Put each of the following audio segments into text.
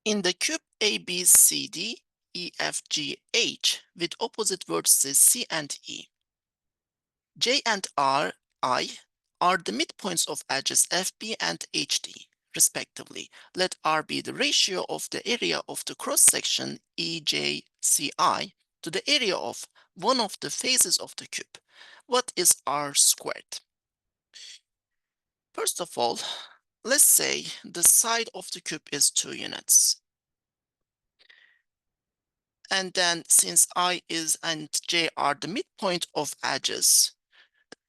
In the cube ABCD, EFGH with opposite vertices C and E, J and I are the midpoints of edges FB and HD, respectively. Let R be the ratio of the area of the cross-section EJCI to the area of one of the faces of the cube. What is R squared? First of all, let's say the side of the cube is 2 units. And then since I is and J are the midpoint of edges,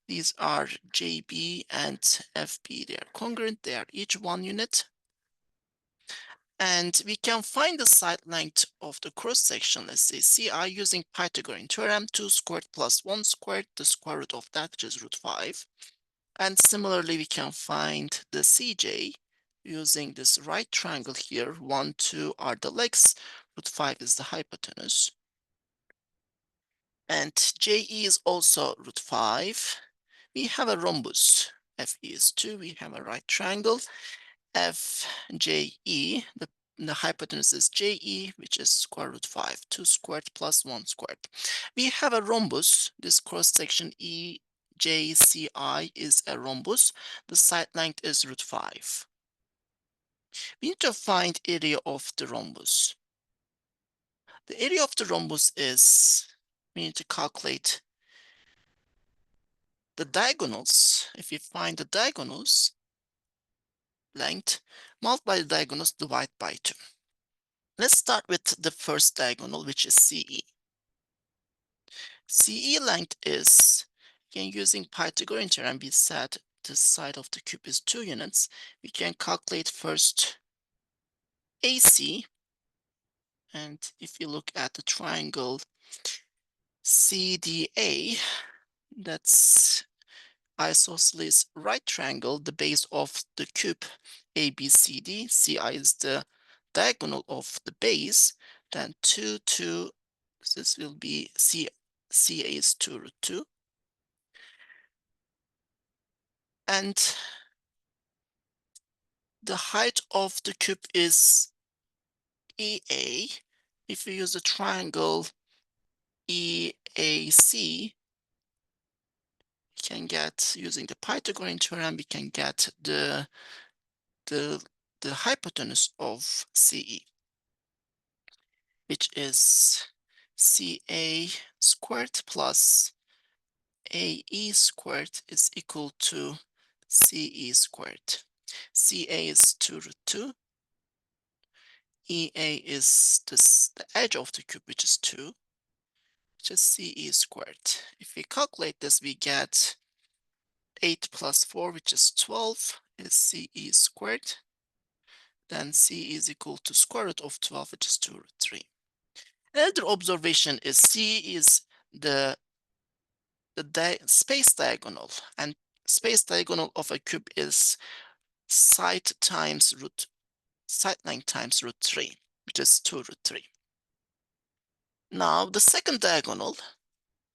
these are JB and FB. They are congruent. They are each 1 unit. And we can find the side length of the cross section, let's say CI, using Pythagorean theorem, 2 squared plus 1 squared, the square root of that, which is root 5. And similarly, we can find the CJ using this right triangle here. 1, 2 are the legs, root 5 is the hypotenuse. And JE is also root 5. We have a rhombus. FE is 2. We have a right triangle. FJE, the hypotenuse is JE, which is square root 5. 2 squared plus 1 squared. We have a rhombus. This cross section EJCI is a rhombus. The side length is root 5. We need to find area of the rhombus. The area of the rhombus is, we need to calculate the diagonals. If we find the diagonals, length, multiply the diagonals, divide by 2. Let's start with the first diagonal, which is CE. CE length is, again, using Pythagorean theorem, we said the side of the cube is 2 units. We can calculate first AC. And if you look at the triangle CDA, that's isosceles right triangle, the base of the cube ABCD. CI is the diagonal of the base. Then 2, 2, this will be CA is 2 root 2. And the height of the cube is EA. If we use the triangle EAC, we can get, using the Pythagorean theorem, we can get the hypotenuse of CE, which is CA squared plus AE squared is equal to CE squared. CA is 2 root 2. EA is the edge of the cube, which is 2, which is CE squared. If we calculate this, we get 8 plus 4, which is 12, is CE squared. Then CE is equal to square root of 12, which is 2 root 3. Another observation is CE is the space diagonal, and space diagonal of a cube is side length times root 3, which is 2 root 3. Now the second diagonal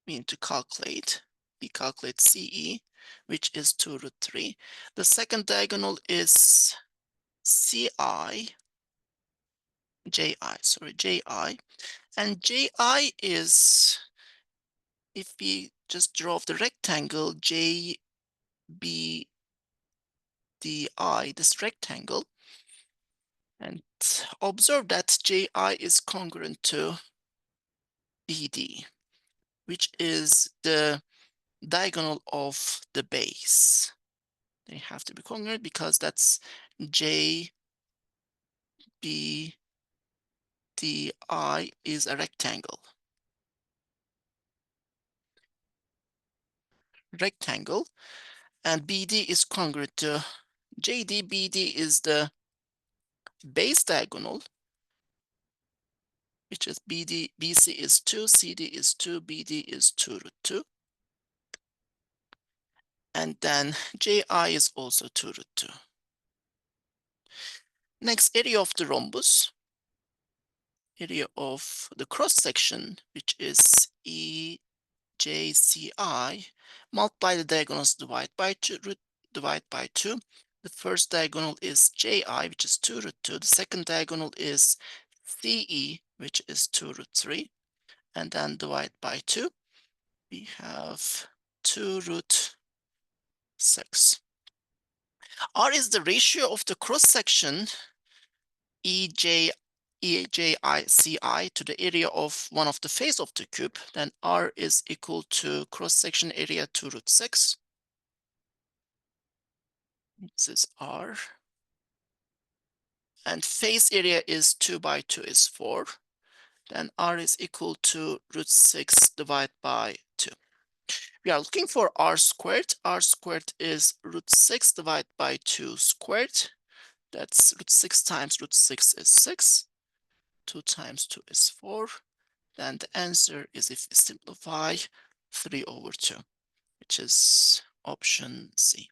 we need to calculate. We calculate CE, which is 2 root 3. The second diagonal is JI, and JI is, if we just draw the rectangle JBDI, this rectangle, and observe that JI is congruent to BD, which is the diagonal of the base. They have to be congruent because that's JBDI is a rectangle. And BD is congruent to JD. BD is the base diagonal, which is BD. BC is 2, CD is 2, BD is 2 root 2. And then JI is also 2 root 2. Next, area of the rhombus, area of the cross section, which is EJCI, multiply the diagonals, divide by 2. The first diagonal is ji, which is 2 root 2. The second diagonal is ce, which is 2 root 3. And then divide by 2. We have 2 root 6. R is the ratio of the cross-section EJICI to the area of one of the face of the cube. Then R is equal to cross-section area 2 root 6. This is R. And face area is 2 by 2 is 4. Then R is equal to root 6 divided by 2. We are looking for R squared. R squared is root 6 divided by 2 squared. That's root 6 times root 6 is 6. 2 times 2 is 4. Then the answer is, if we simplify, 3 over 2, which is option C.